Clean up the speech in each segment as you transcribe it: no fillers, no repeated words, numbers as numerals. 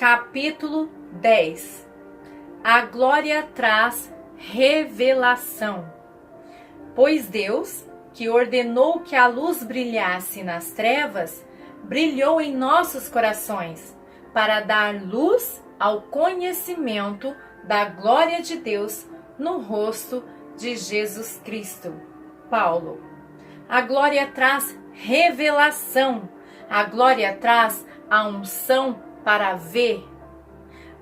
Capítulo 10. A glória traz revelação. Pois Deus, que ordenou que a luz brilhasse nas trevas, brilhou em nossos corações, para dar luz ao conhecimento da glória de Deus no rosto de Jesus Cristo. Paulo. A glória traz revelação. A glória traz a unção para ver.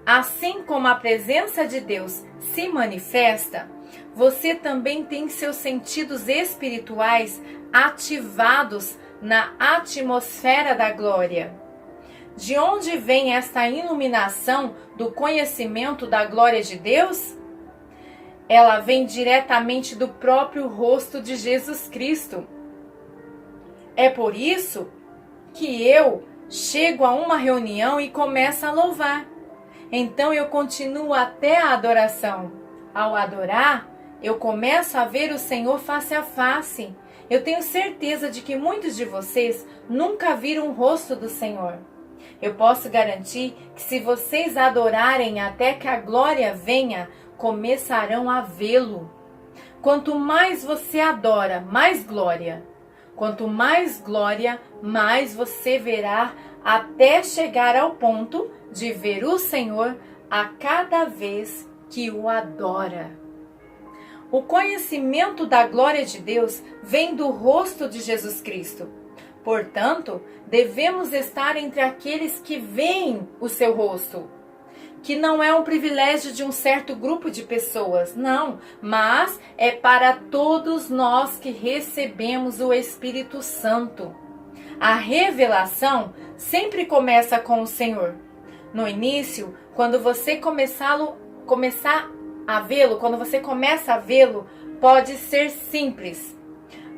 Assim como a presença de Deus se manifesta, você também tem seus sentidos espirituais ativados na atmosfera da glória. De onde vem esta iluminação do conhecimento da glória de Deus? Ela vem diretamente do próprio rosto de Jesus Cristo. É por isso que eu chego a uma reunião e começo a louvar. Então eu continuo até a adoração. Ao adorar, eu começo a ver o Senhor face a face. Eu tenho certeza de que muitos de vocês nunca viram o rosto do Senhor. Eu posso garantir que se vocês adorarem até que a glória venha, começarão a vê-lo. Quanto mais você adora, mais glória. Quanto mais glória, mais você verá, até chegar ao ponto de ver o Senhor a cada vez que o adora. O conhecimento da glória de Deus vem do rosto de Jesus Cristo. Portanto, devemos estar entre aqueles que veem o seu rosto, que não é um privilégio de um certo grupo de pessoas, não, mas é para todos nós que recebemos o Espírito Santo. A revelação sempre começa com o Senhor. No início, quando você começar a vê-lo, quando você começa a vê-lo, pode ser simples.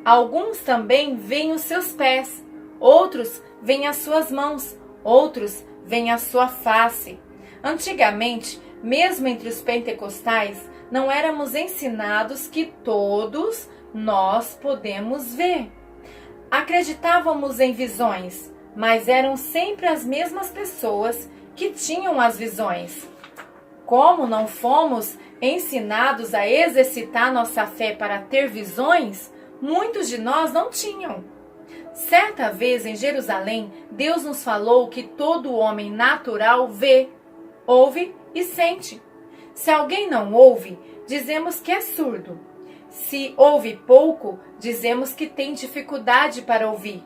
Alguns também veem os seus pés, outros veem as suas mãos, outros veem a sua face. Antigamente, mesmo entre os pentecostais, não éramos ensinados que todos nós podemos ver. Acreditávamos em visões, mas eram sempre as mesmas pessoas que tinham as visões. Como não fomos ensinados a exercitar nossa fé para ter visões, muitos de nós não tinham. Certa vez em Jerusalém, Deus nos falou que todo homem natural vê, ouve e sente. Se alguém não ouve, dizemos que é surdo. Se ouve pouco, dizemos que tem dificuldade para ouvir.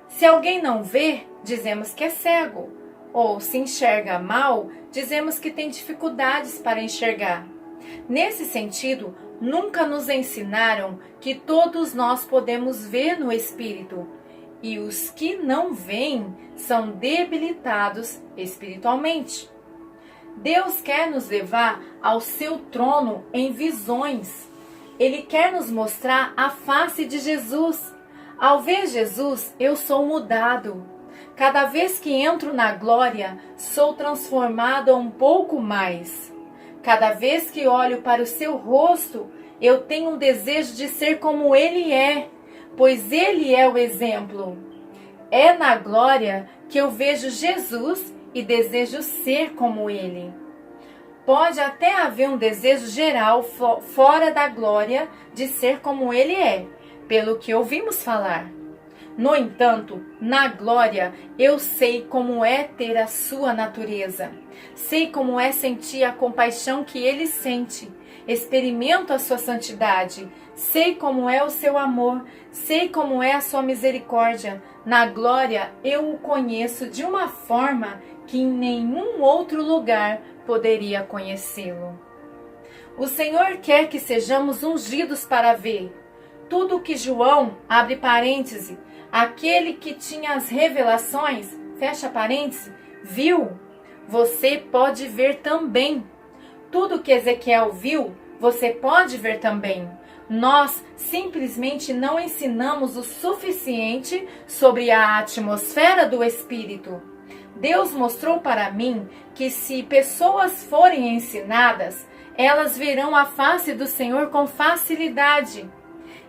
Se alguém não vê, dizemos que é cego. Ou se enxerga mal, dizemos que tem dificuldades para enxergar. Nesse sentido, nunca nos ensinaram que todos nós podemos ver no Espírito. E os que não veem são debilitados espiritualmente. Deus quer nos levar ao seu trono em visões. Ele quer nos mostrar a face de Jesus. Ao ver Jesus, eu sou mudado. Cada vez que entro na glória, sou transformado um pouco mais. Cada vez que olho para o seu rosto, eu tenho um desejo de ser como ele é, pois ele é o exemplo. É na glória que eu vejo Jesus e desejo ser como ele. Pode até haver um desejo geral fora da glória de ser como ele é, pelo que ouvimos falar. No entanto, na glória, eu sei como é ter a sua natureza. Sei como é sentir a compaixão que ele sente. Experimento a sua santidade. Sei como é o seu amor. Sei como é a sua misericórdia. Na glória, eu o conheço de uma forma que em nenhum outro lugar poderia conhecê-lo. O Senhor quer que sejamos ungidos para ver. Tudo o que João, abre parêntese, aquele que tinha as revelações, fecha parêntese, viu, você pode ver também. Tudo que Ezequiel viu, você pode ver também. Nós simplesmente não ensinamos o suficiente sobre a atmosfera do Espírito. Deus mostrou para mim que se pessoas forem ensinadas, elas verão a face do Senhor com facilidade.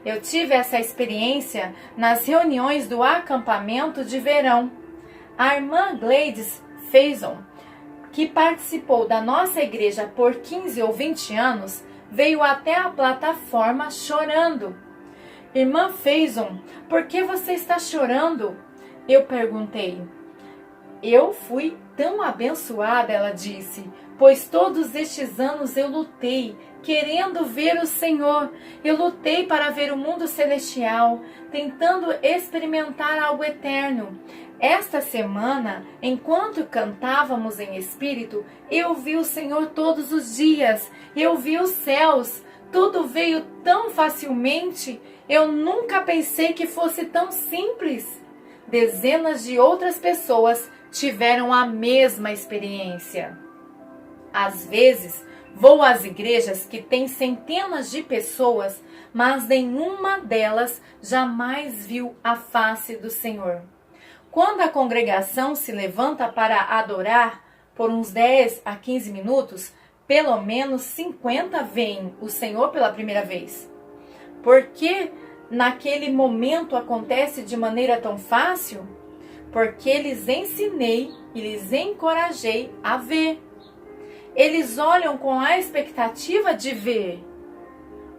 Eu tive essa experiência nas reuniões do acampamento de verão. A irmã Gladys Faison que participou da nossa igreja por 15 ou 20 anos, veio até a plataforma chorando. Irmã Faison, por que você está chorando? Eu perguntei. Eu fui tão abençoada, ela disse, pois todos estes anos eu lutei, querendo ver o Senhor. Eu lutei para ver o mundo celestial, tentando experimentar algo eterno. Esta semana, enquanto cantávamos em espírito, eu vi o Senhor todos os dias. Eu vi os céus. Tudo veio tão facilmente. Eu nunca pensei que fosse tão simples. Dezenas de outras pessoas tiveram a mesma experiência. Às vezes, vou às igrejas que têm centenas de pessoas, mas nenhuma delas jamais viu a face do Senhor. Quando a congregação se levanta para adorar por uns 10 a 15 minutos, pelo menos 50 veem o Senhor pela primeira vez. Por que naquele momento acontece de maneira tão fácil? Porque lhes ensinei e lhes encorajei a ver. Eles olham com a expectativa de ver.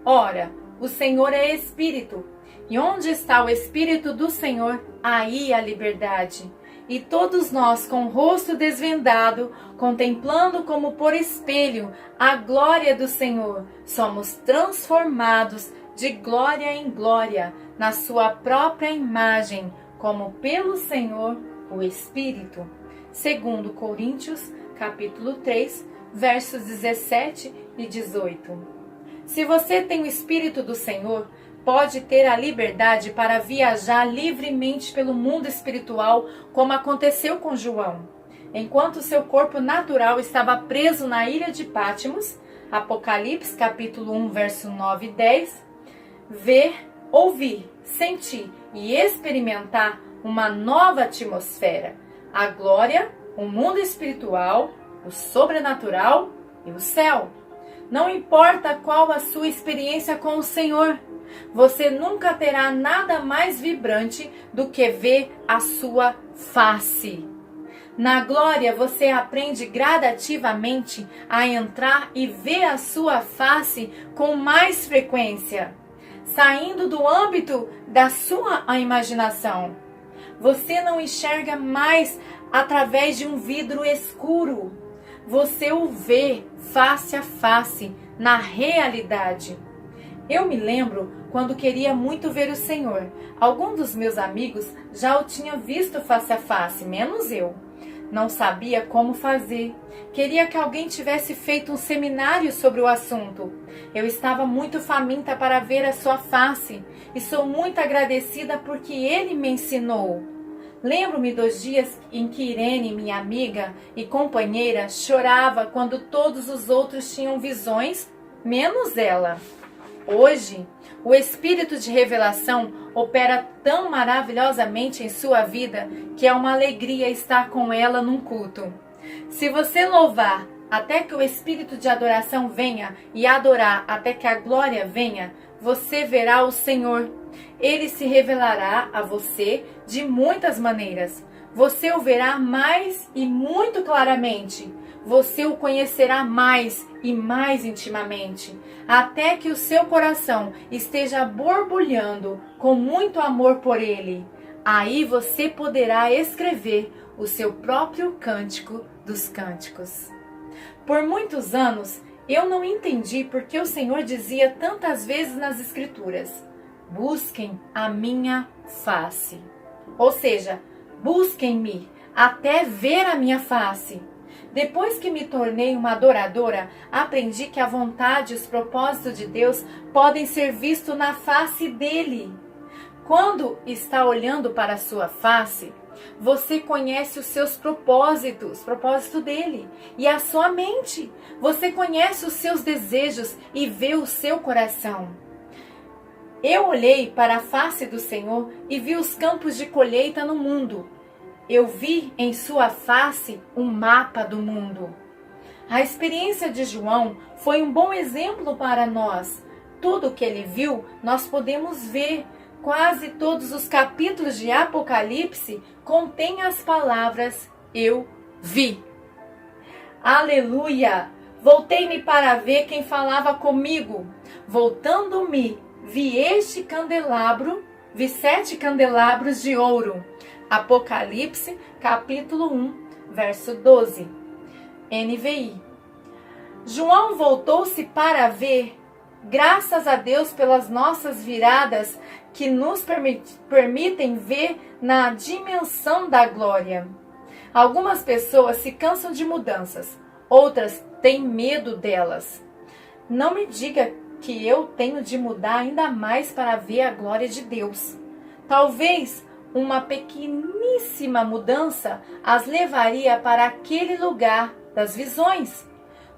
Ora, o Senhor é Espírito, e onde está o Espírito do Senhor, aí a liberdade. E todos nós, com o rosto desvendado, contemplando como por espelho a glória do Senhor, somos transformados de glória em glória, na sua própria imagem, como pelo Senhor, o Espírito. Segundo Coríntios, capítulo 3, versos 17 e 18. Se você tem o Espírito do Senhor, pode ter a liberdade para viajar livremente pelo mundo espiritual, como aconteceu com João. Enquanto seu corpo natural estava preso na ilha de Patmos, Apocalipse capítulo 1, verso 9 e 10, ver, ouvir, sentir e experimentar uma nova atmosfera, a glória, o mundo espiritual, o sobrenatural e o céu. Não importa qual a sua experiência com o Senhor, você nunca terá nada mais vibrante do que ver a sua face. Na glória, você aprende gradativamente a entrar e ver a sua face com mais frequência, saindo do âmbito da sua imaginação. Você não enxerga mais através de um vidro escuro. Você o vê face a face, na realidade. Eu me lembro quando queria muito ver o Senhor. Alguns dos meus amigos já o tinham visto face a face, menos eu. Não sabia como fazer. Queria que alguém tivesse feito um seminário sobre o assunto. Eu estava muito faminta para ver a sua face e sou muito agradecida porque ele me ensinou. Lembro-me dos dias em que Irene, minha amiga e companheira, chorava quando todos os outros tinham visões, menos ela. Hoje, o Espírito de revelação opera tão maravilhosamente em sua vida que é uma alegria estar com ela num culto. Se você louvar até que o Espírito de adoração venha e adorar até que a glória venha, você verá o Senhor. Ele se revelará a você de muitas maneiras. Você o verá mais e muito claramente. Você o conhecerá mais e mais intimamente, até que o seu coração esteja borbulhando com muito amor por ele. Aí você poderá escrever o seu próprio cântico dos cânticos. Por muitos anos, eu não entendi por que o Senhor dizia tantas vezes nas Escrituras: busquem a minha face. Ou seja, busquem-me até ver a minha face. Depois que me tornei uma adoradora, aprendi que a vontade e os propósitos de Deus podem ser vistos na face dele. Quando está olhando para a sua face, você conhece os seus propósitos, propósito dele, e a sua mente. Você conhece os seus desejos e vê o seu coração. Eu olhei para a face do Senhor e vi os campos de colheita no mundo. Eu vi em sua face um mapa do mundo. A experiência de João foi um bom exemplo para nós. Tudo o que ele viu, nós podemos ver. Quase todos os capítulos de Apocalipse contêm as palavras "eu vi". Aleluia! Voltei-me para ver quem falava comigo. Voltando-me, vi 7 candelabros de ouro. Apocalipse, capítulo 1, verso 12. NVI. João voltou-se para ver, graças a Deus pelas nossas viradas que nos permitem ver na dimensão da glória. Algumas pessoas se cansam de mudanças, outras têm medo delas. Não me diga que eu tenho de mudar ainda mais para ver a glória de Deus. Talvez uma pequeníssima mudança as levaria para aquele lugar das visões.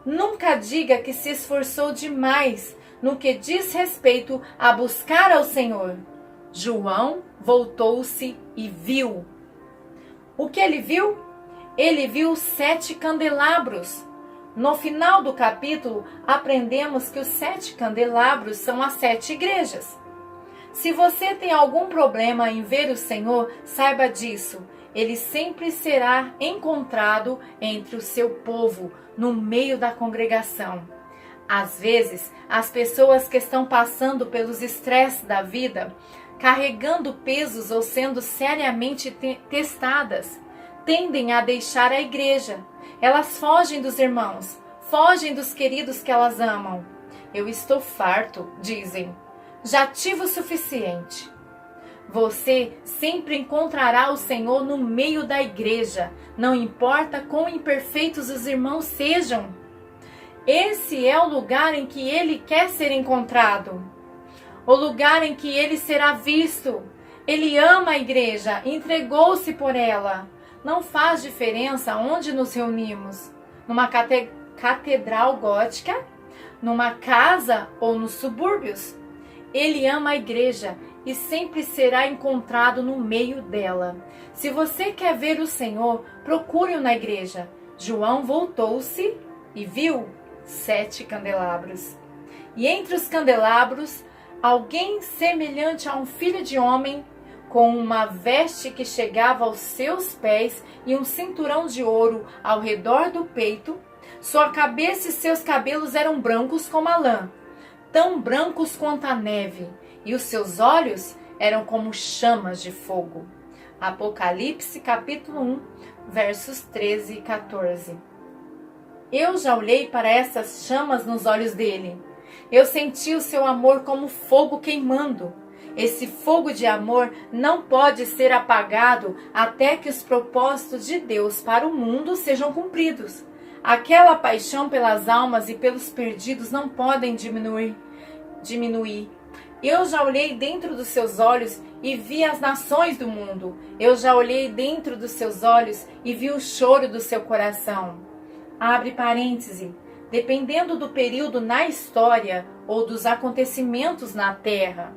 Nunca diga que se esforçou demais no que diz respeito a buscar ao Senhor. João voltou-se e viu. O que ele viu? Ele viu 7 candelabros. No final do capítulo, aprendemos que os 7 candelabros são as 7 igrejas. Se você tem algum problema em ver o Senhor, saiba disso. Ele sempre será encontrado entre o seu povo, no meio da congregação. Às vezes, as pessoas que estão passando pelos estresses da vida, carregando pesos ou sendo seriamente testadas, tendem a deixar a igreja. Elas fogem dos irmãos, fogem dos queridos que elas amam. Eu estou farto, dizem. Já tive o suficiente. Você sempre encontrará o Senhor no meio da igreja, não importa quão imperfeitos os irmãos sejam. Esse é o lugar em que ele quer ser encontrado, o lugar em que ele será visto. Ele ama a igreja, entregou-se por ela. Não faz diferença onde nos reunimos, numa catedral gótica, numa casa ou nos subúrbios. Ele ama a igreja e sempre será encontrado no meio dela. Se você quer ver o Senhor, procure-o na igreja. João voltou-se e viu 7 candelabros. E entre os candelabros, alguém semelhante a um filho de homem, com uma veste que chegava aos seus pés e um cinturão de ouro ao redor do peito. Sua cabeça e seus cabelos eram brancos como a lã, tão brancos quanto a neve, e os seus olhos eram como chamas de fogo. Apocalipse, capítulo 1, versos 13 e 14. Eu já olhei para essas chamas nos olhos dele. Eu senti o seu amor como fogo queimando. Esse fogo de amor não pode ser apagado até que os propósitos de Deus para o mundo sejam cumpridos. Aquela paixão pelas almas e pelos perdidos não podem diminuir. Eu já olhei dentro dos seus olhos e vi as nações do mundo. Eu já olhei dentro dos seus olhos e vi o choro do seu coração. Abre parêntese. Dependendo do período na história ou dos acontecimentos na terra.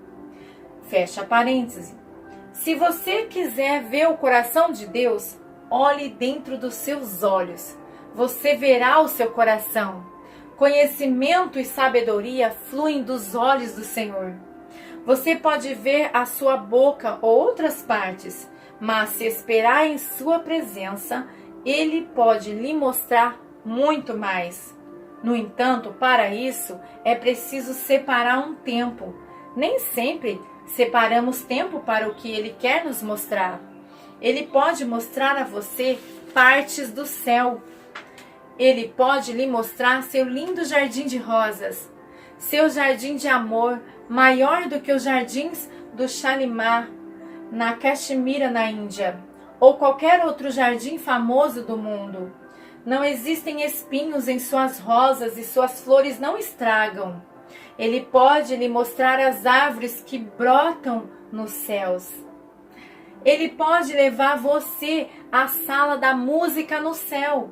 Fecha parêntese. Se você quiser ver o coração de Deus, olhe dentro dos seus olhos. Você verá o seu coração. Conhecimento e sabedoria fluem dos olhos do Senhor. Você pode ver a sua boca ou outras partes, mas se esperar em sua presença, Ele pode lhe mostrar muito mais. No entanto, para isso, é preciso separar um tempo. Nem sempre separamos tempo para o que Ele quer nos mostrar. Ele pode mostrar a você partes do céu. Ele pode lhe mostrar seu lindo jardim de rosas, seu jardim de amor, maior do que os jardins do Shalimar, na Caxemira, na Índia, ou qualquer outro jardim famoso do mundo. Não existem espinhos em suas rosas e suas flores não estragam. Ele pode lhe mostrar as árvores que brotam nos céus. Ele pode levar você à sala da música no céu.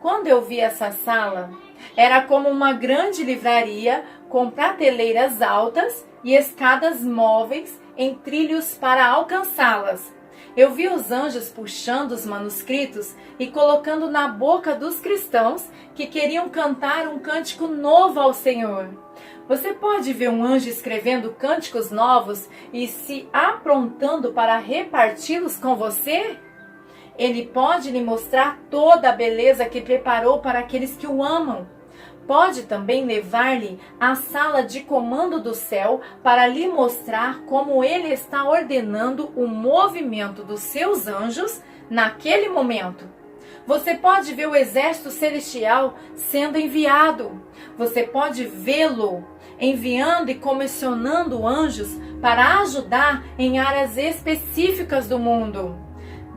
Quando eu vi essa sala, era como uma grande livraria com prateleiras altas e escadas móveis em trilhos para alcançá-las. Eu vi os anjos puxando os manuscritos e colocando na boca dos cristãos que queriam cantar um cântico novo ao Senhor. Você pode ver um anjo escrevendo cânticos novos e se aprontando para reparti-los com você? Ele pode lhe mostrar toda a beleza que preparou para aqueles que o amam. Pode também levar-lhe à sala de comando do céu para lhe mostrar como ele está ordenando o movimento dos seus anjos naquele momento. Você pode ver o exército celestial sendo enviado. Você pode vê-lo enviando e comissionando anjos para ajudar em áreas específicas do mundo.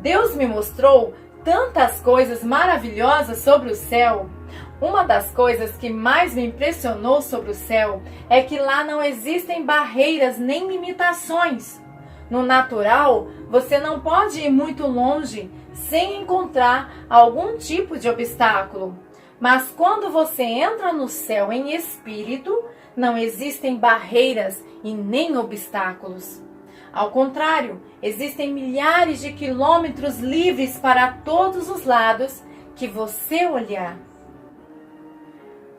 Deus me mostrou tantas coisas maravilhosas sobre o céu. Uma das coisas que mais me impressionou sobre o céu é que lá não existem barreiras nem limitações. No natural, você não pode ir muito longe sem encontrar algum tipo de obstáculo. Mas quando você entra no céu em espírito, não existem barreiras e nem obstáculos. Ao contrário, existem milhares de quilômetros livres para todos os lados que você olhar.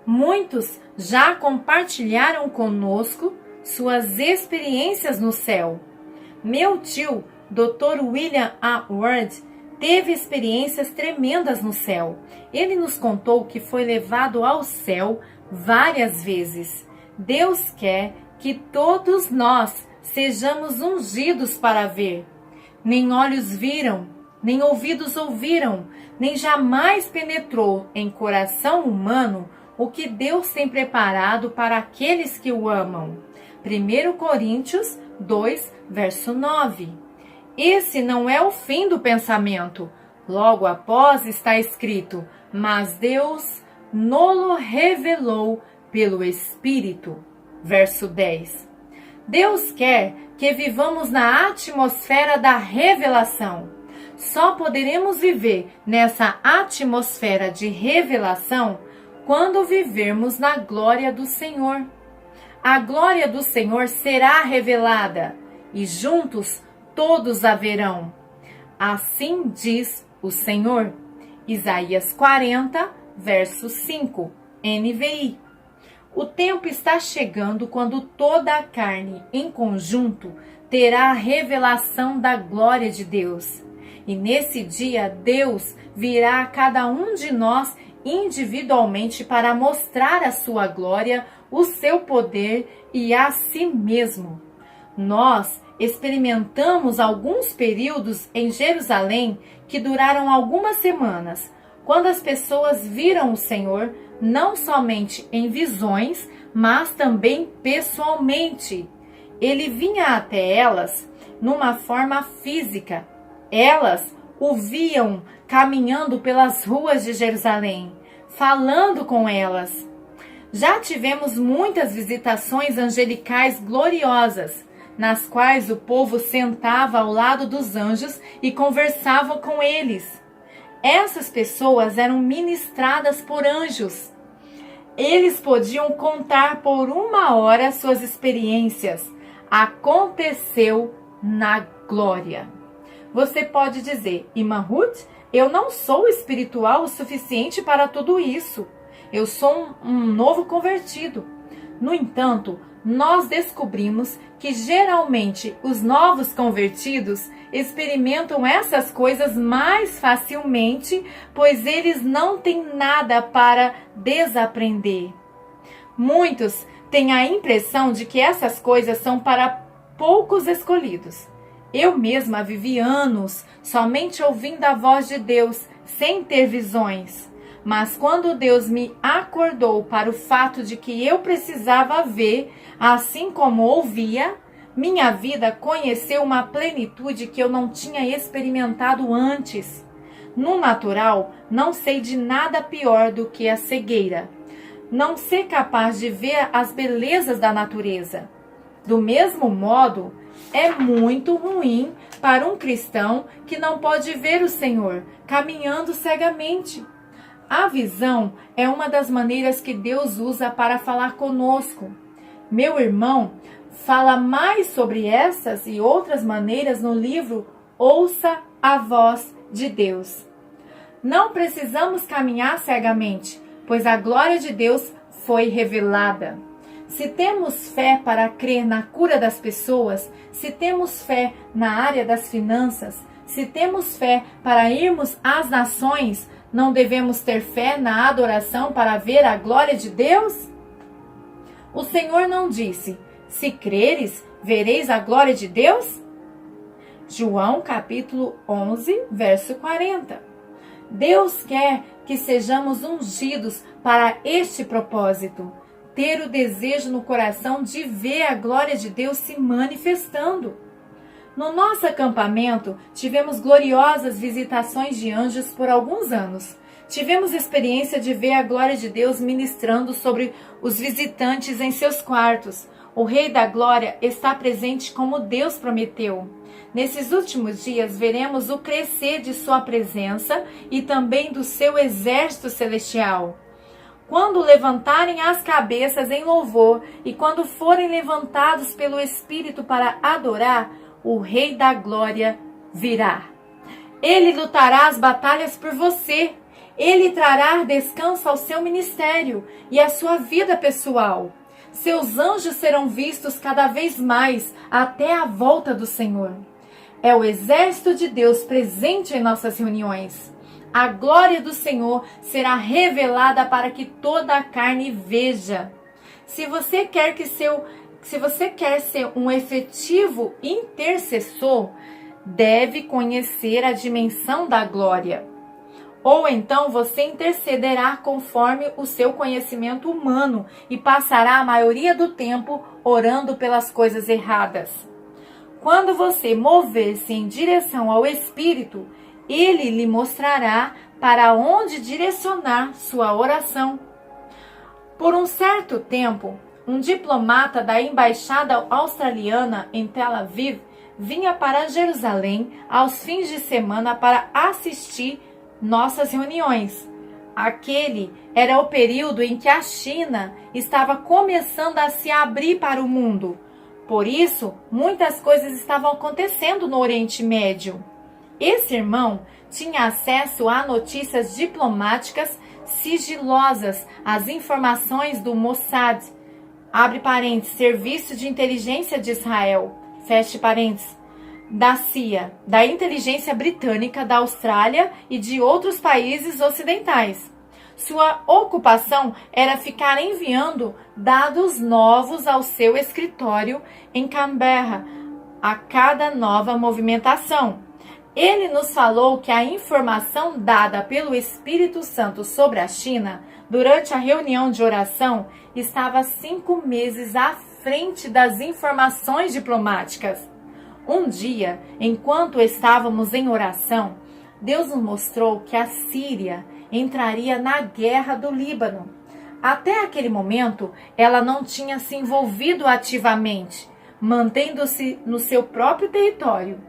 Muitos já compartilharam conosco suas experiências no céu. Meu tio, Dr. William A. Ward, teve experiências tremendas no céu. Ele nos contou que foi levado ao céu várias vezes. Deus quer que todos nós sejamos ungidos para ver. Nem olhos viram, nem ouvidos ouviram, nem jamais penetrou em coração humano o que Deus tem preparado para aqueles que o amam. 1 Coríntios 2, verso 9. Esse não é o fim do pensamento. Logo após está escrito: mas Deus nolo revelou pelo Espírito. Verso 10. Deus quer que vivamos na atmosfera da revelação. Só poderemos viver nessa atmosfera de revelação quando vivermos na glória do Senhor. A glória do Senhor será revelada e juntos todos a verão. Assim diz o Senhor. Isaías 40, verso 5, NVI. O tempo está chegando quando toda a carne, em conjunto, terá a revelação da glória de Deus. E nesse dia, Deus virá a cada um de nós individualmente para mostrar a sua glória, o seu poder e a si mesmo. Nós experimentamos alguns períodos em Jerusalém que duraram algumas semanas, quando as pessoas viram o Senhor não somente em visões, mas também pessoalmente. Ele vinha até elas numa forma física. Elas o viam caminhando pelas ruas de Jerusalém, falando com elas. Já tivemos muitas visitações angelicais gloriosas, nas quais o povo sentava ao lado dos anjos e conversava com eles. Essas pessoas eram ministradas por anjos. Eles podiam contar por 1 hora suas experiências. Aconteceu na glória. Você pode dizer: Irmã Ruth, eu não sou espiritual o suficiente para tudo isso. Eu sou um novo convertido. No entanto, nós descobrimos que geralmente os novos convertidos experimentam essas coisas mais facilmente, pois eles não têm nada para desaprender. Muitos têm a impressão de que essas coisas são para poucos escolhidos. Eu mesma vivi anos somente ouvindo a voz de Deus, sem ter visões. Mas quando Deus me acordou para o fato de que eu precisava ver, assim como ouvia, minha vida conheceu uma plenitude que eu não tinha experimentado antes. No natural, não sei de nada pior do que a cegueira. Não ser capaz de ver as belezas da natureza. Do mesmo modo, é muito ruim para um cristão que não pode ver o Senhor caminhando cegamente. A visão é uma das maneiras que Deus usa para falar conosco. Meu irmão fala mais sobre essas e outras maneiras no livro Ouça a Voz de Deus. Não precisamos caminhar cegamente, pois a glória de Deus foi revelada. Se temos fé para crer na cura das pessoas, se temos fé na área das finanças, Se temos fé para irmos às nações, não devemos ter fé na adoração para ver a glória de Deus? O Senhor não disse: se creres, vereis a glória de Deus? João capítulo 11, verso 40. Deus quer que sejamos ungidos para este propósito, ter o desejo no coração de ver a glória de Deus se manifestando. No nosso acampamento, tivemos gloriosas visitações de anjos por alguns anos. Tivemos experiência de ver a glória de Deus ministrando sobre os visitantes em seus quartos. O Rei da Glória está presente como Deus prometeu. Nesses últimos dias, veremos o crescer de sua presença e também do seu exército celestial. Quando levantarem as cabeças em louvor e quando forem levantados pelo Espírito para adorar, o Rei da Glória virá. Ele lutará as batalhas por você. Ele trará descanso ao seu ministério e à sua vida pessoal. Seus anjos serão vistos cada vez mais até a volta do Senhor. É o exército de Deus presente em nossas reuniões. A glória do Senhor será revelada para que toda a carne veja. Se você quer ser um efetivo intercessor, deve conhecer a dimensão da glória. Ou então você intercederá conforme o seu conhecimento humano e passará a maioria do tempo orando pelas coisas erradas. Quando você mover-se em direção ao Espírito, Ele lhe mostrará para onde direcionar sua oração. Por um certo tempo, um diplomata da embaixada australiana em Tel Aviv vinha para Jerusalém aos fins de semana para assistir nossas reuniões. Aquele era o período em que a China estava começando a se abrir para o mundo. Por isso, muitas coisas estavam acontecendo no Oriente Médio. Esse irmão tinha acesso a notícias diplomáticas sigilosas, às informações do Mossad, abre parênteses, Serviço de Inteligência de Israel, feche parênteses, da CIA, da inteligência britânica, da Austrália e de outros países ocidentais. Sua ocupação era ficar enviando dados novos ao seu escritório em Canberra a cada nova movimentação. Ele nos falou que a informação dada pelo Espírito Santo sobre a China durante a reunião de oração estava 5 meses à frente das informações diplomáticas. Um dia, enquanto estávamos em oração, Deus nos mostrou que a Síria entraria na guerra do Líbano. Até aquele momento, ela não tinha se envolvido ativamente, mantendo-se no seu próprio território.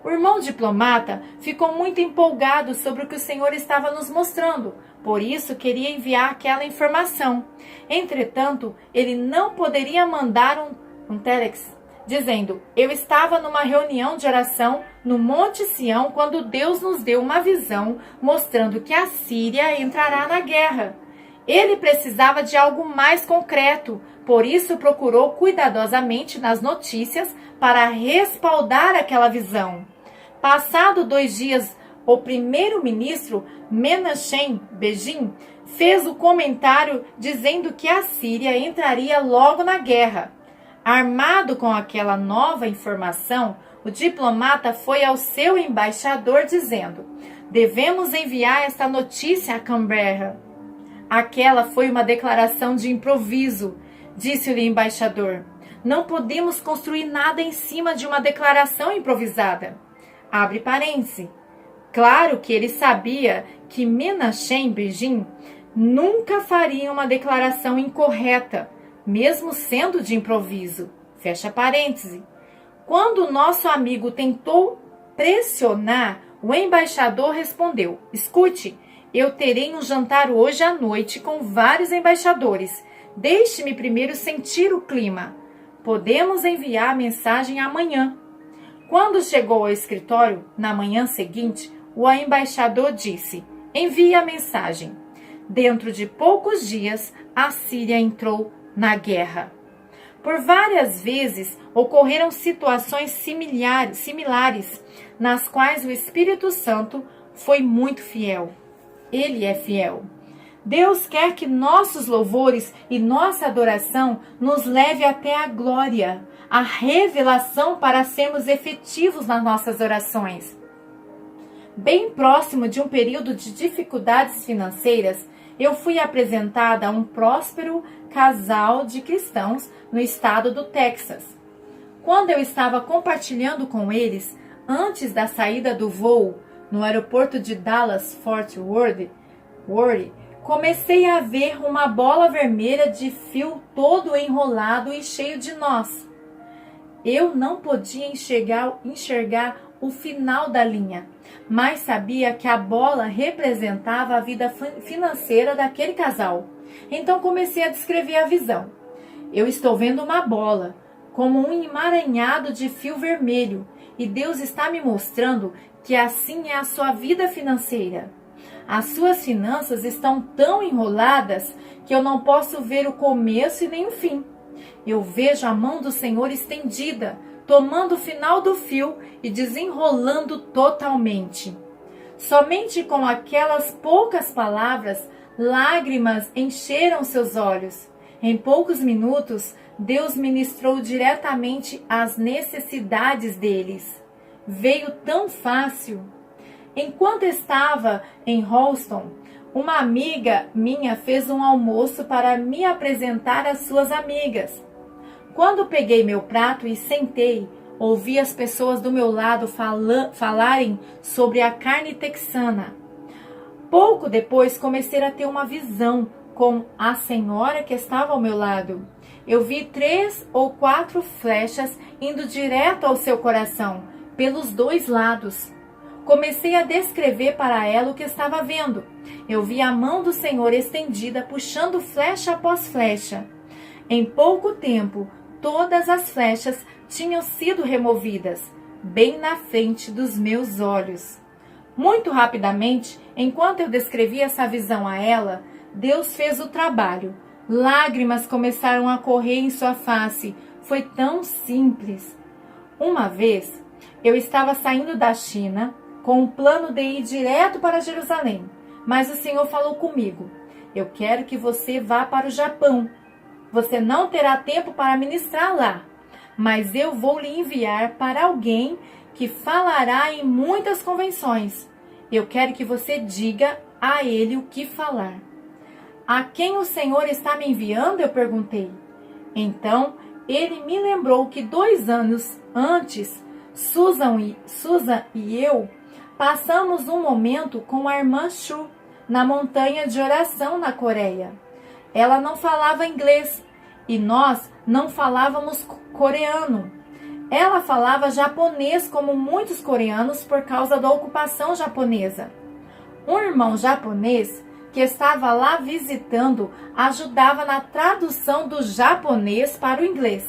O irmão diplomata ficou muito empolgado sobre o que o Senhor estava nos mostrando, por isso queria enviar aquela informação. Entretanto, ele não poderia mandar um telex dizendo: eu estava numa reunião de oração no Monte Sião quando Deus nos deu uma visão mostrando que a Síria entrará na guerra. Ele precisava de algo mais concreto, por isso procurou cuidadosamente nas notícias para respaldar aquela visão. Passado 2 dias, o primeiro-ministro Menachem Begin fez o comentário dizendo que a Síria entraria logo na guerra. Armado com aquela nova informação, o diplomata foi ao seu embaixador dizendo: devemos enviar esta notícia a Canberra. Aquela foi uma declaração de improviso, disse-lhe o embaixador. Não podemos construir nada em cima de uma declaração improvisada. Abre parênteses. Claro que ele sabia que Menachem Begin nunca faria uma declaração incorreta, mesmo sendo de improviso. Fecha parêntese. Quando o nosso amigo tentou pressionar, o embaixador respondeu: escute, eu terei um jantar hoje à noite com vários embaixadores. Deixe-me primeiro sentir o clima. Podemos enviar a mensagem amanhã. Quando chegou ao escritório, na manhã seguinte, o embaixador disse: envie a mensagem. Dentro de poucos dias, a Síria entrou na guerra. Por várias vezes ocorreram situações similares, nas quais o Espírito Santo foi muito fiel. Ele é fiel. Deus quer que nossos louvores e nossa adoração nos leve até a glória, a revelação para sermos efetivos nas nossas orações. Bem próximo de um período de dificuldades financeiras, eu fui apresentada a um próspero casal de cristãos no estado do Texas. Quando eu estava compartilhando com eles, antes da saída do voo no aeroporto de Dallas-Fort Worth, comecei a ver uma bola vermelha de fio todo enrolado e cheio de nós. Eu não podia enxergar o final da linha, mas sabia que a bola representava a vida financeira daquele casal. Então comecei a descrever a visão. Eu estou vendo uma bola, como um emaranhado de fio vermelho, e Deus está me mostrando que assim é a sua vida financeira. As suas finanças estão tão enroladas que eu não posso ver o começo e nem o fim. Eu vejo a mão do Senhor estendida, tomando o final do fio e desenrolando totalmente. Somente com aquelas poucas palavras, lágrimas encheram seus olhos. Em poucos minutos, Deus ministrou diretamente às necessidades deles. Veio tão fácil. Enquanto estava em Houston, uma amiga minha fez um almoço para me apresentar às suas amigas. Quando peguei meu prato e sentei, ouvi as pessoas do meu lado falarem sobre a carne texana. Pouco depois comecei a ter uma visão com a senhora que estava ao meu lado. Eu vi 3 ou 4 flechas indo direto ao seu coração, pelos 2 lados. Comecei a descrever para ela o que estava vendo. Eu vi a mão do Senhor estendida, puxando flecha após flecha. Em pouco tempo, todas as flechas tinham sido removidas, bem na frente dos meus olhos. Muito rapidamente, enquanto eu descrevia essa visão a ela, Deus fez o trabalho. Lágrimas começaram a correr em sua face. Foi tão simples. Uma vez, eu estava saindo da China com o plano de ir direto para Jerusalém, mas o Senhor falou comigo: eu quero que você vá para o Japão. Você não terá tempo para ministrar lá, mas eu vou lhe enviar para alguém que falará em muitas convenções. Eu quero que você diga a ele o que falar. A quem o Senhor está me enviando? Eu perguntei. Então, ele me lembrou que 2 anos antes, Susan e eu passamos um momento com a irmã Shu na montanha de oração na Coreia. Ela não falava inglês e nós não falávamos coreano. Ela falava japonês como muitos coreanos por causa da ocupação japonesa. Um irmão japonês que estava lá visitando ajudava na tradução do japonês para o inglês.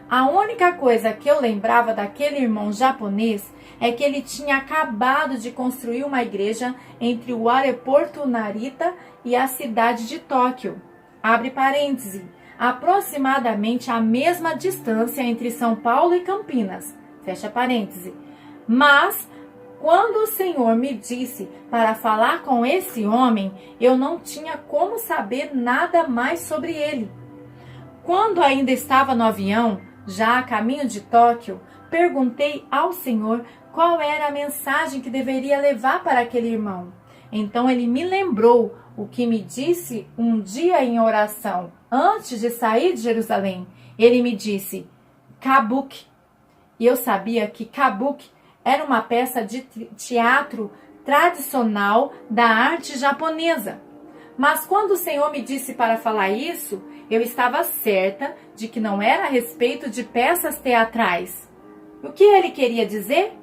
A única coisa que eu lembrava daquele irmão japonês é que ele tinha acabado de construir uma igreja entre o aeroporto Narita e a cidade de Tóquio. Abre parêntese, aproximadamente a mesma distância entre São Paulo e Campinas. Fecha parêntese. Mas, quando o Senhor me disse para falar com esse homem, eu não tinha como saber nada mais sobre ele. Quando ainda estava no avião, já a caminho de Tóquio, perguntei ao Senhor qual era a mensagem que deveria levar para aquele irmão. Então ele me lembrou o que me disse um dia em oração, antes de sair de Jerusalém. Ele me disse, Kabuki. E eu sabia que Kabuki era uma peça de teatro tradicional da arte japonesa. Mas quando o Senhor me disse para falar isso, eu estava certa de que não era a respeito de peças teatrais. O que ele queria dizer?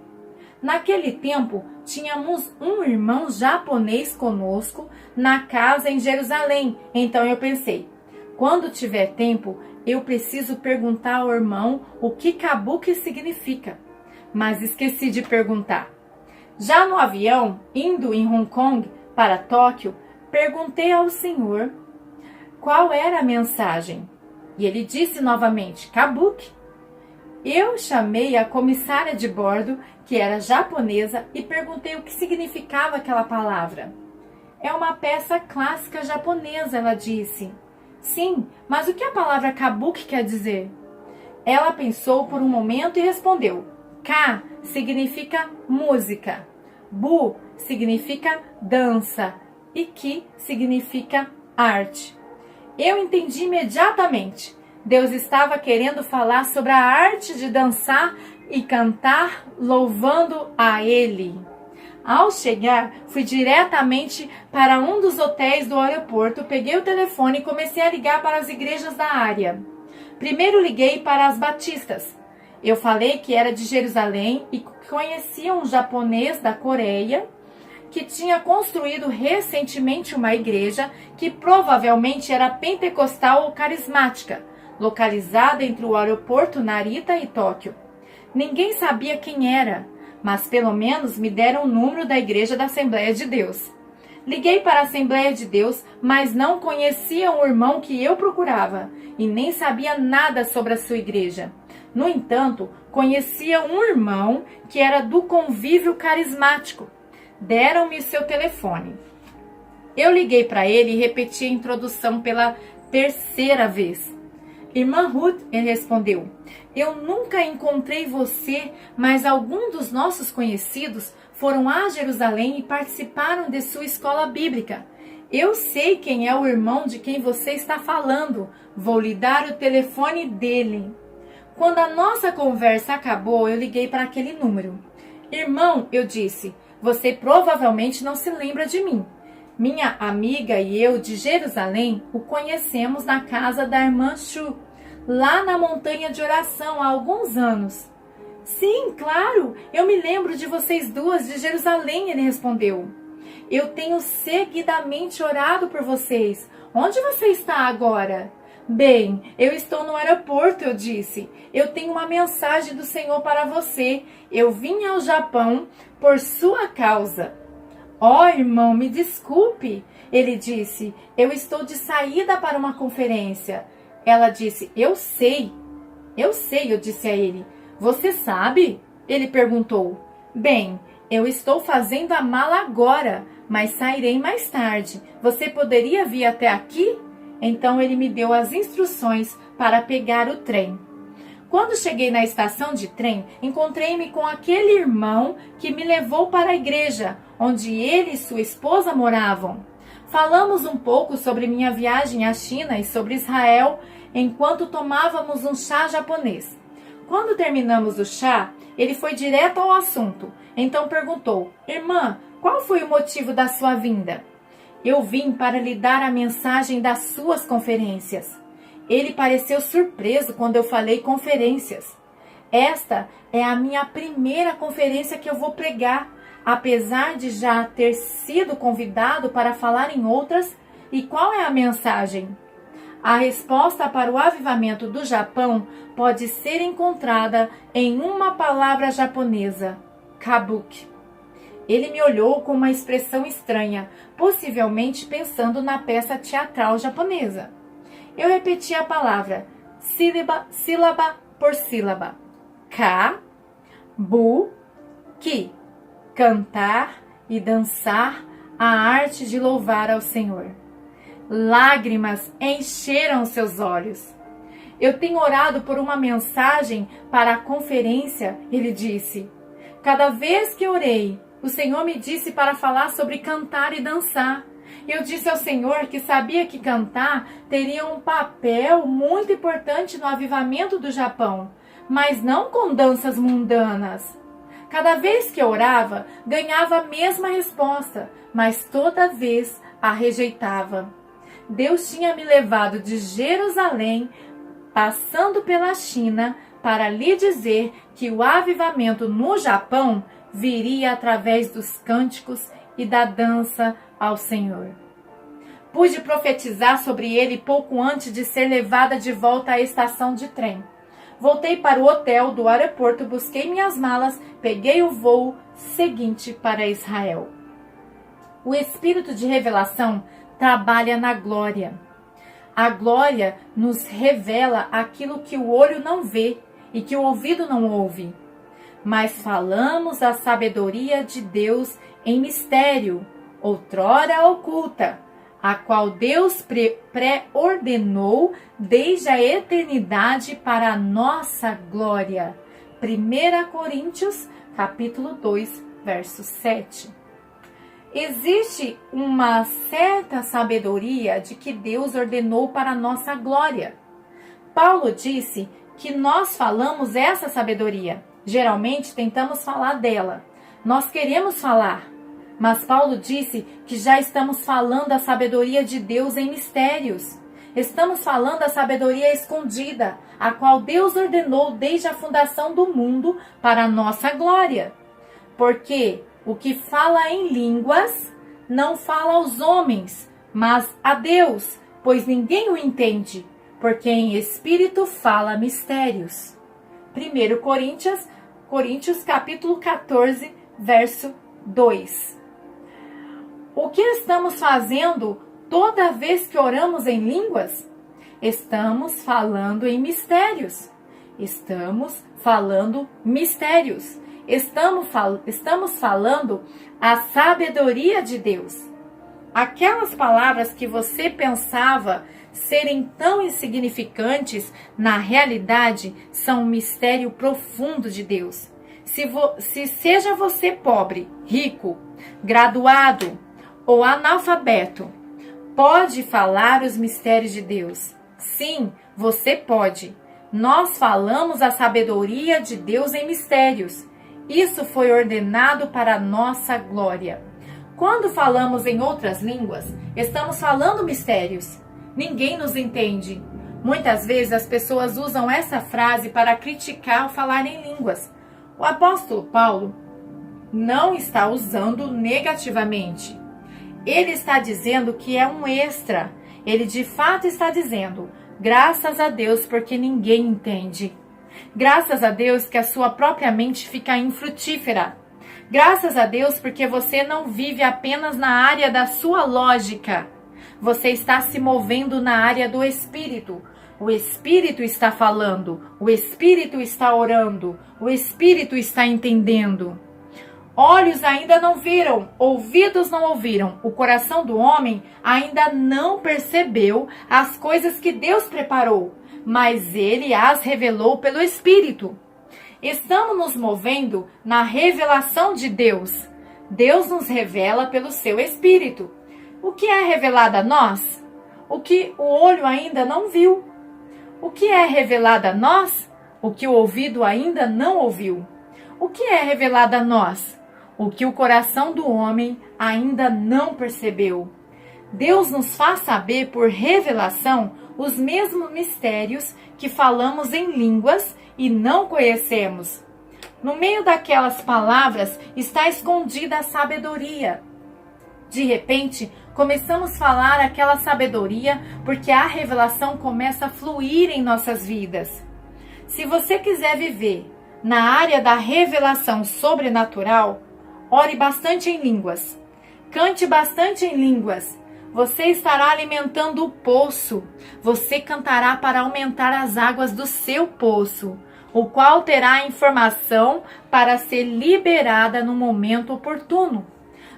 Naquele tempo, tínhamos um irmão japonês conosco na casa em Jerusalém. Então eu pensei, quando tiver tempo, eu preciso perguntar ao irmão o que Kabuki significa. Mas esqueci de perguntar. Já no avião, indo em Hong Kong para Tóquio, perguntei ao Senhor qual era a mensagem. E ele disse novamente, kabuki. Eu chamei a comissária de bordo, que era japonesa, e perguntei o que significava aquela palavra. É uma peça clássica japonesa, ela disse. Sim, mas o que a palavra kabuki quer dizer? Ela pensou por um momento e respondeu. Ka significa música. Bu significa dança. E ki significa arte. Eu entendi imediatamente. Deus estava querendo falar sobre a arte de dançar e cantar louvando a Ele. Ao chegar, fui diretamente para um dos hotéis do aeroporto, peguei o telefone e comecei a ligar para as igrejas da área. Primeiro liguei para as batistas. Eu falei que era de Jerusalém e conhecia um japonês da Coreia que tinha construído recentemente uma igreja que provavelmente era pentecostal ou carismática, localizada entre o aeroporto Narita e Tóquio. Ninguém sabia quem era, mas pelo menos me deram o número da igreja da Assembleia de Deus. Liguei para a Assembleia de Deus, mas não conhecia o irmão que eu procurava e nem sabia nada sobre a sua igreja. No entanto, conhecia um irmão que era do convívio carismático. Deram-me seu telefone. Eu liguei para ele e repeti a introdução pela terceira vez. Irmã Ruth, ele respondeu, eu nunca encontrei você, mas alguns dos nossos conhecidos foram a Jerusalém e participaram de sua escola bíblica. Eu sei quem é o irmão de quem você está falando. Vou lhe dar o telefone dele. Quando a nossa conversa acabou, eu liguei para aquele número. Irmão, eu disse, você provavelmente não se lembra de mim. Minha amiga e eu de Jerusalém o conhecemos na casa da irmã Shu, lá na montanha de oração há alguns anos. Sim, claro, eu me lembro de vocês duas de Jerusalém, ele respondeu. Eu tenho seguidamente orado por vocês. Onde você está agora? Bem, eu estou no aeroporto, eu disse. Eu tenho uma mensagem do Senhor para você. Eu vim ao Japão por sua causa. Oh, irmão, me desculpe, ele disse. Eu estou de saída para uma conferência. Ela disse, eu sei, eu disse a ele. Você sabe? Ele perguntou. Bem, eu estou fazendo a mala agora, mas sairei mais tarde. Você poderia vir até aqui? Então ele me deu as instruções para pegar o trem. Quando cheguei na estação de trem, encontrei-me com aquele irmão que me levou para a igreja, onde ele e sua esposa moravam. Falamos um pouco sobre minha viagem à China e sobre Israel, enquanto tomávamos um chá japonês. Quando terminamos o chá, ele foi direto ao assunto. Então perguntou, irmã, qual foi o motivo da sua vinda? Eu vim para lhe dar a mensagem das suas conferências. Ele pareceu surpreso quando eu falei conferências. Esta é a minha primeira conferência que eu vou pregar, apesar de já ter sido convidado para falar em outras. E qual é a mensagem? A resposta para o avivamento do Japão pode ser encontrada em uma palavra japonesa, kabuki. Ele me olhou com uma expressão estranha, possivelmente pensando na peça teatral japonesa. Eu repeti a palavra, sílaba por sílaba. Ka-bu-ki. Cantar e dançar a arte de louvar ao Senhor. Lágrimas encheram seus olhos. Eu tenho orado por uma mensagem para a conferência, ele disse. Cada vez que orei, o Senhor me disse para falar sobre cantar e dançar. Eu disse ao Senhor que sabia que cantar teria um papel muito importante no avivamento do Japão, mas não com danças mundanas. Cada vez que eu orava, ganhava a mesma resposta, mas toda vez a rejeitava. Deus tinha me levado de Jerusalém, passando pela China, para lhe dizer que o avivamento no Japão viria através dos cânticos e da dança ao Senhor. Pude profetizar sobre ele pouco antes de ser levada de volta à estação de trem. Voltei para o hotel do aeroporto, busquei minhas malas, peguei o voo seguinte para Israel. O Espírito de revelação trabalha na glória. A glória nos revela aquilo que o olho não vê e que o ouvido não ouve. Mas falamos a sabedoria de Deus em mistério, outrora oculta, a qual Deus pré-ordenou desde a eternidade para a nossa glória. 1 Coríntios, capítulo 2, verso 7. Existe uma certa sabedoria de que Deus ordenou para a nossa glória. Paulo disse que nós falamos essa sabedoria. Geralmente tentamos falar dela. Nós queremos falar. Mas Paulo disse que já estamos falando a sabedoria de Deus em mistérios. Estamos falando a sabedoria escondida, a qual Deus ordenou desde a fundação do mundo para a nossa glória. Porque o que fala em línguas não fala aos homens, mas a Deus, pois ninguém o entende, porque em espírito fala mistérios. 1 Coríntios capítulo 14, verso 2. O que estamos fazendo toda vez que oramos em línguas? Estamos falando em mistérios. Estamos falando mistérios. Estamos falando a sabedoria de Deus. Aquelas palavras que você pensava serem tão insignificantes, na realidade, são um mistério profundo de Deus. Se seja você pobre, rico, graduado ou analfabeto, pode falar os mistérios de Deus. Sim, você pode. Nós falamos a sabedoria de Deus em mistérios. Isso foi ordenado para a nossa glória. Quando falamos em outras línguas, estamos falando mistérios. Ninguém nos entende. Muitas vezes as pessoas usam essa frase para criticar o falar em línguas. O apóstolo Paulo não está usando negativamente. Ele está dizendo que é um extra. Ele de fato está dizendo, graças a Deus porque ninguém entende. Graças a Deus que a sua própria mente fica infrutífera. Graças a Deus porque você não vive apenas na área da sua lógica. Você está se movendo na área do Espírito. O Espírito está falando, o Espírito está orando, o Espírito está entendendo. Olhos ainda não viram, ouvidos não ouviram, o coração do homem ainda não percebeu as coisas que Deus preparou, mas Ele as revelou pelo Espírito. Estamos nos movendo na revelação de Deus. Deus nos revela pelo seu Espírito. O que é revelado a nós? O que o olho ainda não viu. O que é revelado a nós? O que o ouvido ainda não ouviu. O que é revelado a nós? O que o coração do homem ainda não percebeu. Deus nos faz saber por revelação os mesmos mistérios que falamos em línguas e não conhecemos. No meio daquelas palavras está escondida a sabedoria. De repente, começamos a falar aquela sabedoria porque a revelação começa a fluir em nossas vidas. Se você quiser viver na área da revelação sobrenatural, ore bastante em línguas. Cante bastante em línguas. Você estará alimentando o poço. Você cantará para aumentar as águas do seu poço, o qual terá informação para ser liberada no momento oportuno.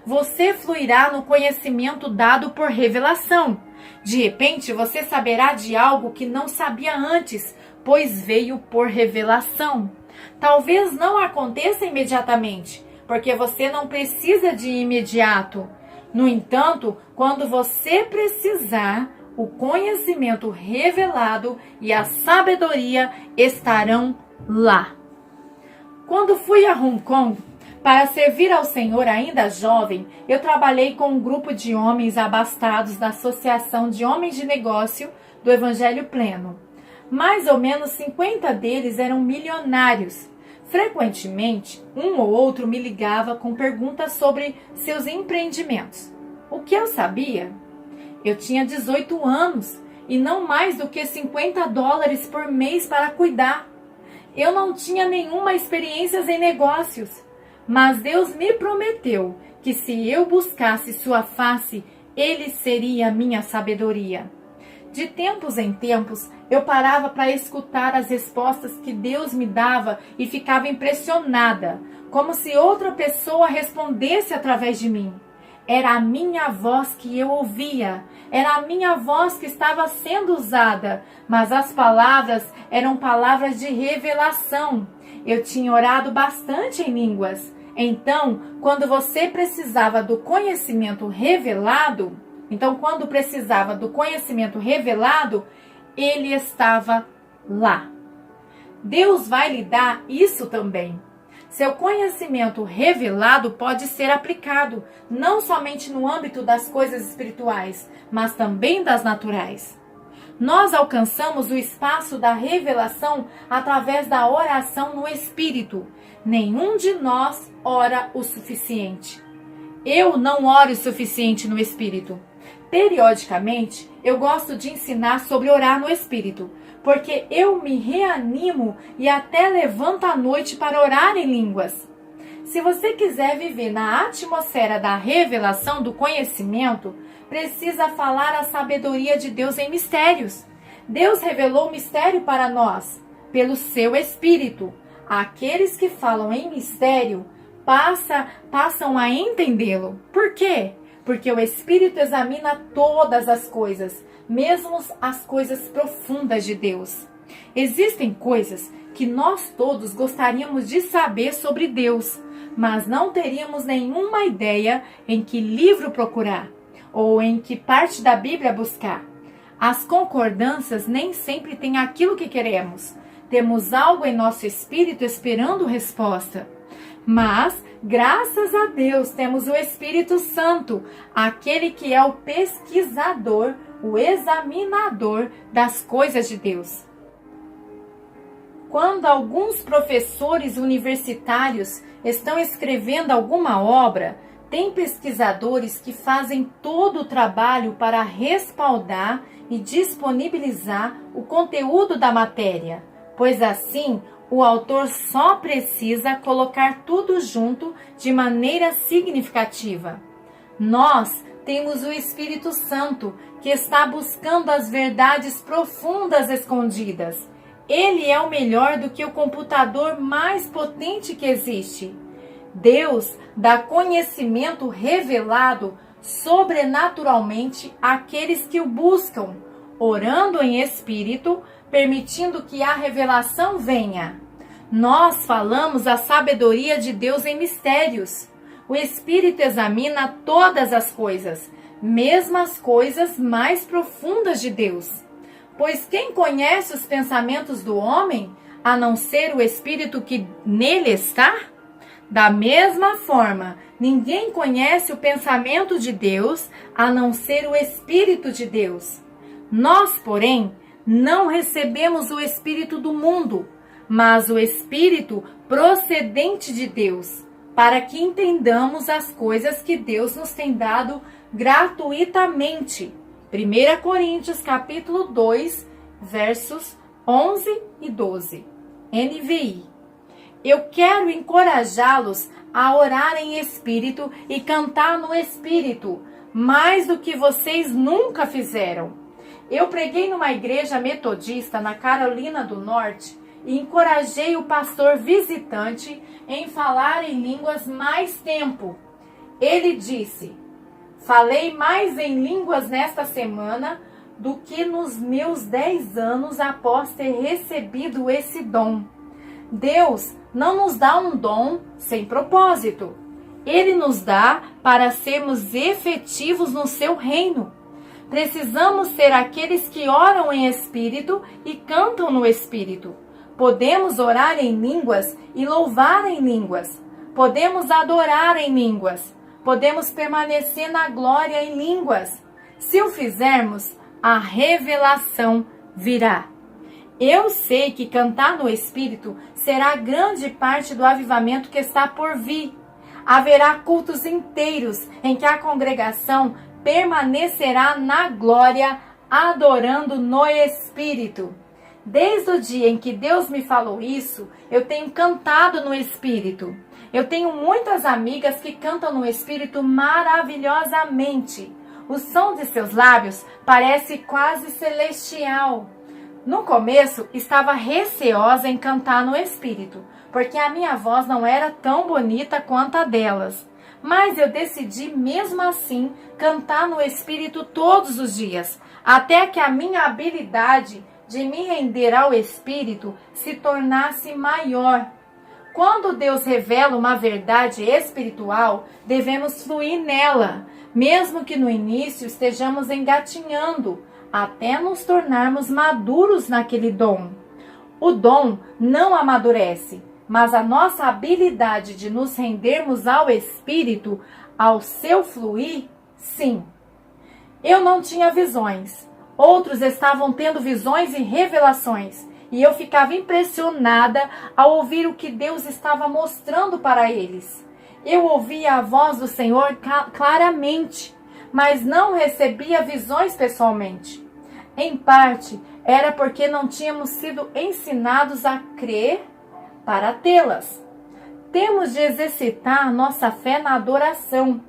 Você fluirá no conhecimento dado por revelação. De repente, você saberá de algo que não sabia antes, pois veio por revelação. Talvez não aconteça imediatamente, porque você não precisa de imediato. No entanto, quando você precisar, o conhecimento revelado e a sabedoria estarão lá. Quando fui a Hong Kong para servir ao Senhor ainda jovem, eu trabalhei com um grupo de homens abastados da Associação de Homens de Negócio do Evangelho Pleno. Mais ou menos 50 deles eram milionários. Frequentemente, um ou outro me ligava com perguntas sobre seus empreendimentos. O que eu sabia? Eu tinha 18 anos e não mais do que $50 por mês para cuidar. Eu não tinha nenhuma experiência em negócios, mas Deus me prometeu que se eu buscasse sua face, Ele seria minha sabedoria. De tempos em tempos, eu parava para escutar as respostas que Deus me dava e ficava impressionada, como se outra pessoa respondesse através de mim. Era a minha voz que eu ouvia, era a minha voz que estava sendo usada, mas as palavras eram palavras de revelação. Eu tinha orado bastante em línguas. Então, quando precisava do conhecimento revelado, ele estava lá. Deus vai lhe dar isso também. Seu conhecimento revelado pode ser aplicado não somente no âmbito das coisas espirituais, mas também das naturais. Nós alcançamos o espaço da revelação através da oração no Espírito. Nenhum de nós ora o suficiente. Eu não oro o suficiente no Espírito. Periodicamente, eu gosto de ensinar sobre orar no Espírito, porque eu me reanimo e até levanto à noite para orar em línguas. Se você quiser viver na atmosfera da revelação do conhecimento, precisa falar a sabedoria de Deus em mistérios. Deus revelou o mistério para nós, pelo seu Espírito. Aqueles que falam em mistério passam a entendê-lo. Por quê? Porque o Espírito examina todas as coisas, mesmo as coisas profundas de Deus. Existem coisas que nós todos gostaríamos de saber sobre Deus, mas não teríamos nenhuma ideia em que livro procurar ou em que parte da Bíblia buscar. As concordâncias nem sempre têm aquilo que queremos. Temos algo em nosso espírito esperando resposta. Mas, graças a Deus, temos o Espírito Santo, aquele que é o pesquisador, o examinador das coisas de Deus. Quando alguns professores universitários estão escrevendo alguma obra, tem pesquisadores que fazem todo o trabalho para respaldar e disponibilizar o conteúdo da matéria, pois assim o autor só precisa colocar tudo junto de maneira significativa. Nós temos o Espírito Santo, que está buscando as verdades profundas escondidas. Ele é o melhor do que o computador mais potente que existe. Deus dá conhecimento revelado sobrenaturalmente àqueles que o buscam, orando em espírito, permitindo que a revelação venha. Nós falamos a sabedoria de Deus em mistérios. O Espírito examina todas as coisas, mesmo as coisas mais profundas de Deus. Pois quem conhece os pensamentos do homem, a não ser o Espírito que nele está? Da mesma forma, ninguém conhece o pensamento de Deus, a não ser o Espírito de Deus. Nós, porém, não recebemos o Espírito do mundo, mas o Espírito procedente de Deus, para que entendamos as coisas que Deus nos tem dado gratuitamente. 1 Coríntios capítulo 2, versos 11 e 12. NVI. Eu quero encorajá-los a orar em espírito e cantar no espírito, mais do que vocês nunca fizeram. Eu preguei numa igreja metodista na Carolina do Norte e encorajei o pastor visitante em falar em línguas mais tempo. Ele disse: falei mais em línguas nesta semana do que nos meus 10 anos após ter recebido esse dom. Deus não nos dá um dom sem propósito. Ele nos dá para sermos efetivos no seu reino. Precisamos ser aqueles que oram em espírito e cantam no espírito. Podemos orar em línguas e louvar em línguas. Podemos adorar em línguas. Podemos permanecer na glória em línguas. Se o fizermos, a revelação virá. Eu sei que cantar no Espírito será grande parte do avivamento que está por vir. Haverá cultos inteiros em que a congregação permanecerá na glória, adorando no Espírito. Desde o dia em que Deus me falou isso, eu tenho cantado no Espírito. Eu tenho muitas amigas que cantam no Espírito maravilhosamente. O som de seus lábios parece quase celestial. No começo, estava receosa em cantar no espírito, porque a minha voz não era tão bonita quanto a delas. Mas eu decidi mesmo assim cantar no espírito todos os dias, até que a minha habilidade de me render ao espírito se tornasse maior. Quando Deus revela uma verdade espiritual, devemos fluir nela, mesmo que no início estejamos engatinhando, até nos tornarmos maduros naquele dom. O dom não amadurece, mas a nossa habilidade de nos rendermos ao Espírito, ao seu fluir, sim. Eu não tinha visões. Outros estavam tendo visões e revelações, e eu ficava impressionada ao ouvir o que Deus estava mostrando para eles. Eu ouvia a voz do Senhor claramente, mas não recebia visões pessoalmente. Em parte, era porque não tínhamos sido ensinados a crer para tê-las. Temos de exercitar nossa fé na adoração.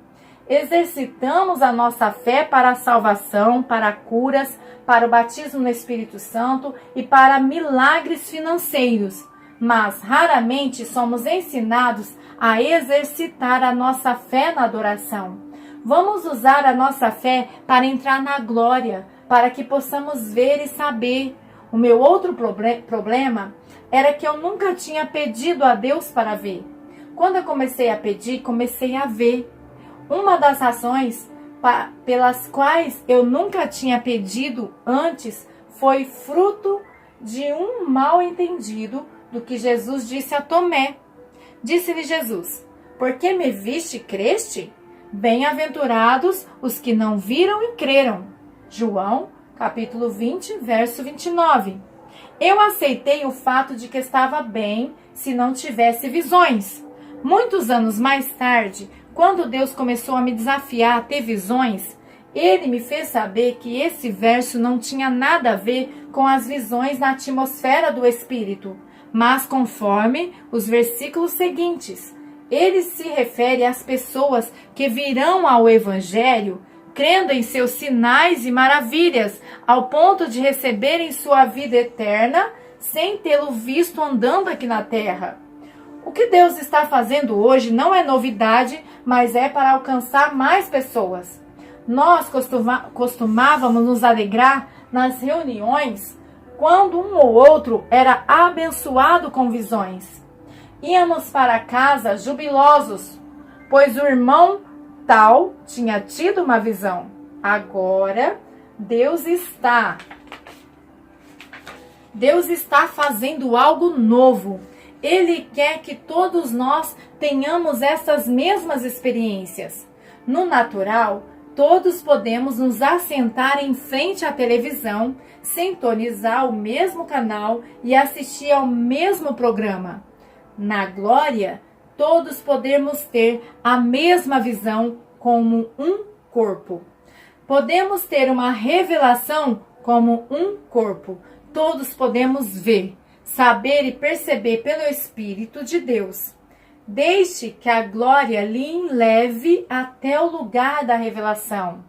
Exercitamos a nossa fé para a salvação, para curas, para o batismo no Espírito Santo e para milagres financeiros. Mas raramente somos ensinados a exercitar a nossa fé na adoração. Vamos usar a nossa fé para entrar na glória, para que possamos ver e saber. O meu outro problema era que eu nunca tinha pedido a Deus para ver. Quando eu comecei a pedir, comecei a ver. Uma das razões pelas quais eu nunca tinha pedido antes foi fruto de um mal entendido do que Jesus disse a Tomé. Disse-lhe Jesus: porque me viste e creste? Bem-aventurados os que não viram e creram. João, capítulo 20, verso 29. Eu aceitei o fato de que estava bem se não tivesse visões. Muitos anos mais tarde, quando Deus começou a me desafiar a ter visões, Ele me fez saber que esse verso não tinha nada a ver com as visões na atmosfera do Espírito, mas conforme os versículos seguintes. Ele se refere às pessoas que virão ao Evangelho crendo em seus sinais e maravilhas, ao ponto de receberem sua vida eterna sem tê-lo visto andando aqui na terra. O que Deus está fazendo hoje não é novidade, mas é para alcançar mais pessoas. Nós costumávamos nos alegrar nas reuniões quando um ou outro era abençoado com visões. Íamos para casa jubilosos, pois o irmão tal tinha tido uma visão. Agora, Deus está fazendo algo novo. Ele quer que todos nós tenhamos essas mesmas experiências. No natural, todos podemos nos assentar em frente à televisão, sintonizar o mesmo canal e assistir ao mesmo programa. Na glória, todos podemos ter a mesma visão como um corpo. Podemos ter uma revelação como um corpo. Todos podemos ver, saber e perceber pelo Espírito de Deus. Deixe que a glória lhe leve até o lugar da revelação.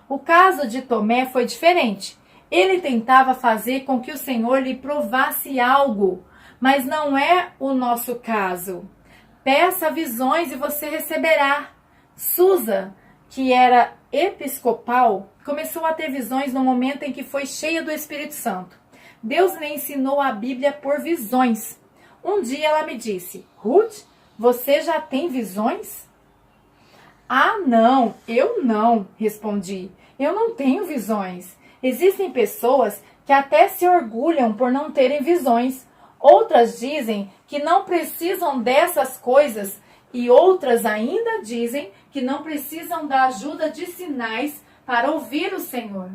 O caso de Tomé foi diferente. Ele tentava fazer com que o Senhor lhe provasse algo, mas não é o nosso caso. Peça visões e você receberá. Susa, que era episcopal, começou a ter visões no momento em que foi cheia do Espírito Santo. Deus lhe ensinou a Bíblia por visões. Um dia ela me disse: Ruth, você já tem visões? Ah, não, eu não, respondi. Eu não tenho visões. Existem pessoas que até se orgulham por não terem visões. Outras dizem que não precisam dessas coisas e outras ainda dizem que não precisam da ajuda de sinais para ouvir o Senhor.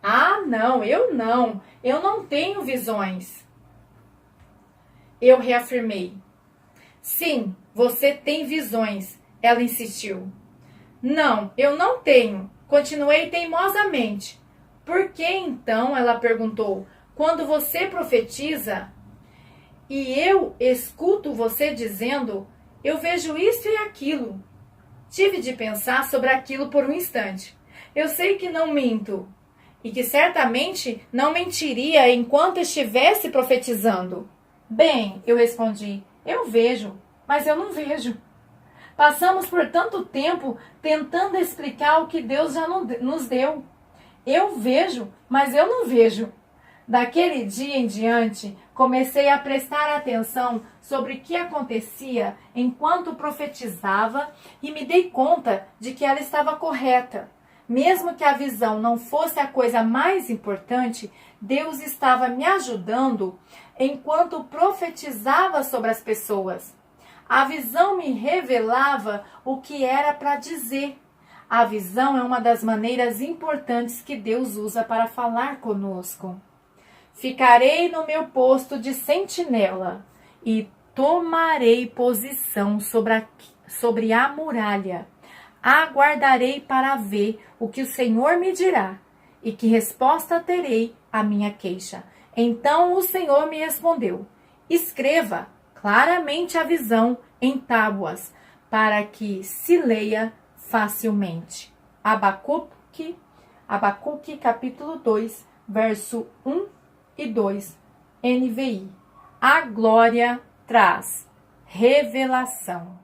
Ah, não, eu não tenho visões. Eu reafirmei. Sim, você tem visões, ela insistiu. Não, eu não tenho, continuei teimosamente. Por que então, ela perguntou, quando você profetiza e eu escuto você dizendo, eu vejo isso e aquilo? Tive de pensar sobre aquilo por um instante. Eu sei que não minto e que certamente não mentiria enquanto estivesse profetizando. Bem, eu respondi, eu vejo, mas eu não vejo. Passamos por tanto tempo tentando explicar o que Deus já nos deu. Eu vejo, mas eu não vejo. Daquele dia em diante, comecei a prestar atenção sobre o que acontecia enquanto profetizava e me dei conta de que ela estava correta. Mesmo que a visão não fosse a coisa mais importante, Deus estava me ajudando enquanto profetizava sobre as pessoas. A visão me revelava o que era para dizer. A visão é uma das maneiras importantes que Deus usa para falar conosco. Ficarei no meu posto de sentinela e tomarei posição sobre a muralha. Aguardarei para ver o que o Senhor me dirá e que resposta terei à minha queixa. Então o Senhor me respondeu: escreva claramente a visão em tábuas, para que se leia facilmente. Abacuque capítulo 2, verso 1 e 2, NVI. A glória traz revelação.